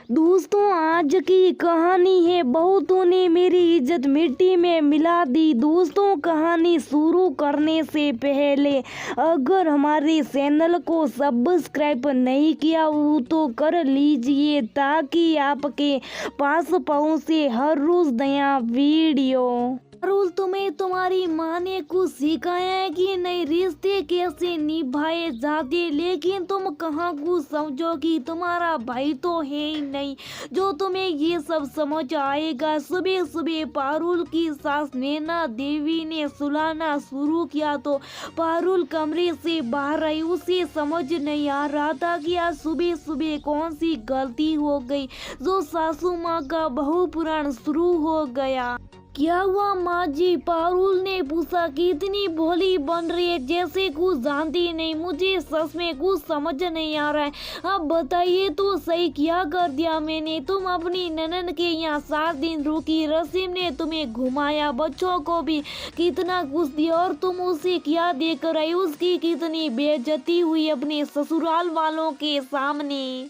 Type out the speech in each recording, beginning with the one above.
दोस्तों, आज की कहानी है बहुतों ने मेरी इज्जत मिट्टी में मिला दी। दोस्तों, कहानी शुरू करने से पहले अगर हमारे चैनल को सब्सक्राइब नहीं किया हो तो कर लीजिए ताकि आपके पास पहुंचे हर रोज नया वीडियो। रोज तुम्हें तुम्हारी माँ ने कुछ सिखाया है कि नए रिश्ते कैसे निभाए जाते, लेकिन तुम कहाँ कुछ समझो कि तुम्हारा भाई तो है ही नहीं जो तुम्हें ये सब समझ आएगा। सुबह सुबह पारुल की सास नैना देवी ने सुलाना शुरू किया तो पारुल कमरे से बाहर आई। उसे समझ नहीं आ रहा था कि आज सुबह सुबह कौन सी गलती हो गई जो सासू माँ का बहु पुराण शुरू हो गया। क्या हुआ माँ जी? पारुल ने पूछा। कितनी भोली बन रही है, जैसे कुछ जानती नहीं। मुझे सच में कुछ समझ नहीं आ रहा है। अब बताइए तो सही, क्या कर दिया मैंने? तुम अपनी ननद के यहाँ 7 दिन रुकी, रसीम ने तुम्हें घुमाया, बच्चों को भी कितना कुछ दिया और तुम उसे क्या देकर आई? उसकी कितनी बेइज्जती हुई अपने ससुराल वालों के सामने।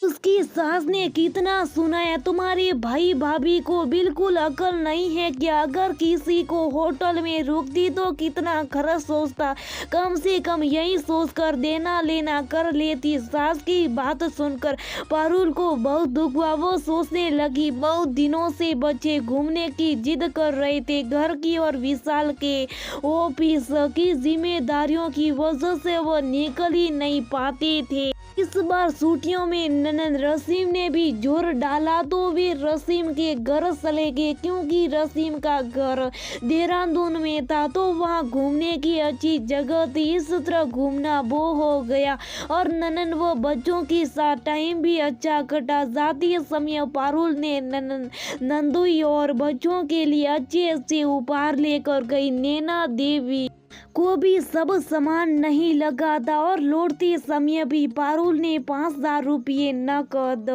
उसकी सास ने कितना सुनाया। तुम्हारे भाई भाभी को बिल्कुल अकल नहीं है क्या? अगर किसी को होटल में रुकती तो कितना खर्च सोचता, कम से कम यही सोचकर देना लेना कर लेती। सास की बात सुनकर पारुल को बहुत दुख हुआ। वो सोचने लगी बहुत दिनों से बच्चे घूमने की जिद कर रहे थे। घर की और विशाल के ऑफिस की जिम्मेदारियों की वजह से वो निकल ही नहीं पाते थे। इस बार छुट्टियों में ननद रसीम ने भी जोर डाला तो वे रसीम के घर चले गए, क्योंकि रसीम का घर देहरादून में था तो वहाँ घूमने की अच्छी जगह थी। इस तरह घूमना वो हो गया और ननद वो बच्चों के साथ टाइम भी अच्छा कटा। जाते समय पारुल ने नंदुई और बच्चों के लिए अच्छे अच्छे उपहार लेकर गई। नैना देवी को भी सब सामान नहीं लगा था और लौटते समय भी पारुल ने 5,000 रुपये नकद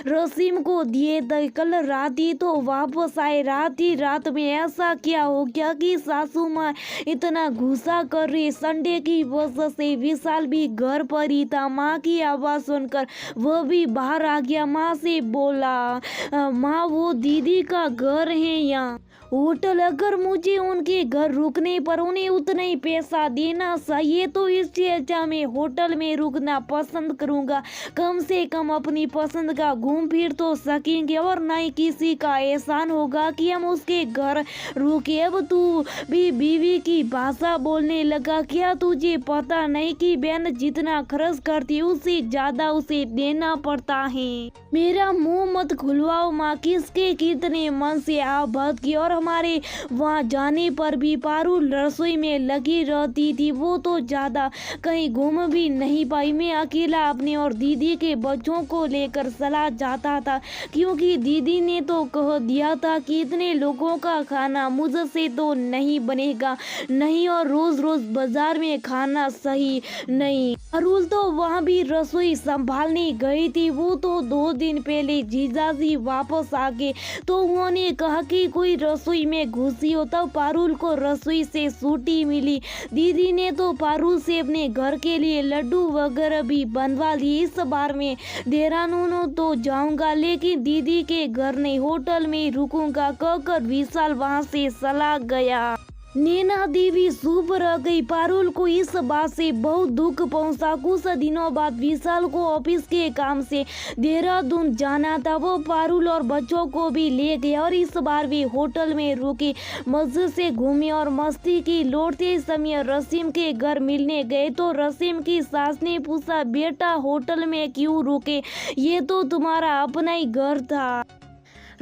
रसीम को दिए थे। कल रात ही तो वापस आए। रात में ऐसा क्या हो गया कि सासू माँ इतना गुस्सा कर रही? संडे की वजह से विशाल भी घर पर ही था। माँ की आवाज़ सुनकर वह भी बाहर आ गया। माँ से बोला, माँ वो दीदी का घर है यहाँ होटल, अगर मुझे उनके घर रुकने पर उन्हें उतना ही पैसा देना चाहिए तो इससे अच्छा मैं होटल में रुकना पसंद करूंगा। कम से कम अपनी पसंद का घूम फिर तो सकेंगे और ना ही किसी का एहसान होगा कि हम उसके घर रुके। अब तू भी बीवी की भाषा बोलने लगा। क्या तुझे पता नहीं कि बहन जितना खर्च करती है उससे ज्यादा उसे देना पड़ता है? मेरा मुंह मत खुलवाओ माँ, किसके कितने मन से आप बात की। और हमारे वहाँ जाने पर भी पारुल रसोई में लगी रहती थी। वो तो ज्यादा कहीं घूम भी नहीं पाई। मैं अकेला अपने और दीदी के बच्चों को लेकर चला जाता था, क्योंकि दीदी ने तो कह दिया था कि इतने लोगों का खाना मुझसे तो नहीं बनेगा नहीं, और रोज रोज बाजार में खाना सही नहीं। पारुल तो वहाँ भी रसोई संभालने गई थी। वो तो 2 दिन पहले जीजाजी वापस आ गए तो उन्होंने कहा कि कोई रसोई में घुसी हो, तब पारुल को रसोई से छुट्टी मिली। दीदी ने तो पारुल से अपने घर के लिए लड्डू वगैरह भी बनवा लिए। इस बार मैं देहरादून तो जाऊंगा लेकिन दीदी के घर नहीं, होटल में रुकूंगा कहकर विशाल वहां से चला गया। नैना देवी चुप रह गई। पारुल को इस बात से बहुत दुख पहुंचा। कुछ दिनों बाद विशाल को ऑफिस के काम से देहरादून जाना था। वो पारुल और बच्चों को भी ले गए और इस बार भी होटल में रुके, मस्जिद से घूमे और मस्ती की। लौटते समय रसीम के घर मिलने गए तो रसीम की सास ने पूछा, बेटा होटल में क्यों रुके? ये तो तुम्हारा अपना ही घर था।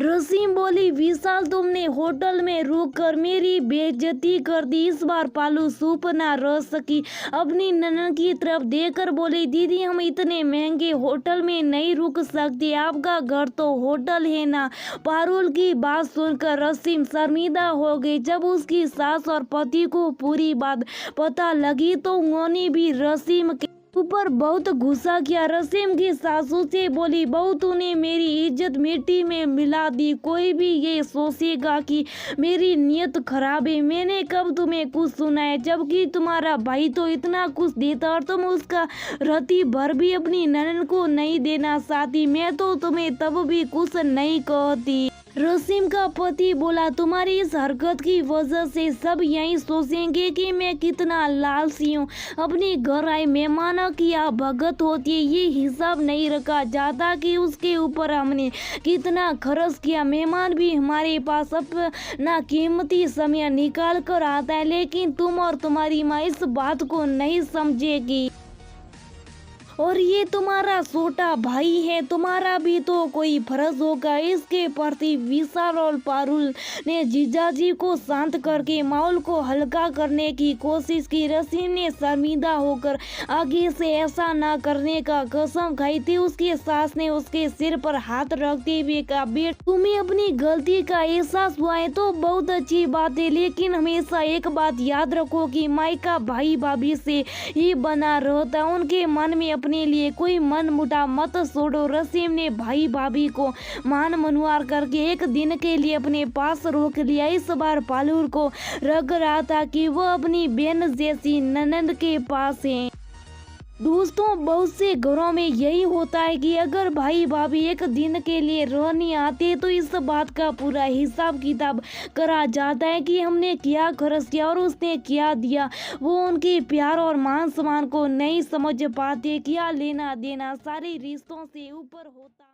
रसीम बोली, विशाल तुमने होटल में रुक कर मेरी बेइज्जती कर दी। इस बार पालू चुप ना रह सकी। अपनी ननद की तरफ देखकर बोली, दीदी हम इतने महंगे होटल में नहीं रुक सकते, आपका घर तो होटल है ना। पारुल की बात सुनकर रसीम शर्मिंदा हो गई। जब उसकी सास और पति को पूरी बात पता लगी तो उन्होंने भी रसीम के ऊपर बहुत गुस्सा किया। रसीम की सासू से बोली, बहू तूने मेरी इज्जत मिट्टी में मिला दी। कोई भी ये सोचेगा कि मेरी नीयत खराब है। मैंने कब तुम्हें कुछ सुना है? जबकि तुम्हारा भाई तो इतना कुछ देता और तुम उसका रत्ती भर भी अपनी ननद को नहीं देना चाहती। मैं तो तुम्हें तब भी कुछ नहीं कहती। रसीम का पति बोला, तुम्हारी इस हरकत की वजह से सब यही सोचेंगे कि मैं कितना लालची हूँ। अपने घर आए मेहमानों की भगत होती है, ये हिसाब नहीं रखा जाता कि उसके ऊपर हमने कितना खर्च किया। मेहमान भी हमारे पास अपना कीमती समय निकाल कर आता है, लेकिन तुम और तुम्हारी माँ इस बात को नहीं समझेगी। और ये तुम्हारा छोटा भाई है, तुम्हारा भी तो कोई फर्ज होगा इसके प्रति। विशाल और पारुल ने जीजाजी को शांत करके माहौल को हल्का करने की कोशिश की। रसीम ने शर्मिंदा होकर आगे से ऐसा ना करने का कसम खाई थी। उसकी सास ने उसके सिर पर हाथ रखते हुए कहा, बेटा तुम्हें अपनी गलती का एहसास हुआ है तो बहुत अच्छी बात है, लेकिन हमेशा एक बात याद रखो कि मायका भाई भाभी से ही बना रहता। उनके मन में अपने लिए कोई मन मुटाव मत छोड़ो। रसीम ने भाई भाभी को मान मनुआर करके एक दिन के लिए अपने पास रोक लिया। इस बार पालूर को लग रहा था कि वह अपनी बहन जैसी ननद के पास है। दोस्तों, बहुत से घरों में यही होता है कि अगर भाई भाभी एक दिन के लिए रहने आते तो इस बात का पूरा हिसाब किताब करा जाता है कि हमने क्या खर्च किया और उसने क्या दिया। वो उनके प्यार और मान सम्मान को नहीं समझ पाते। क्या लेना देना सारे रिश्तों से ऊपर होता।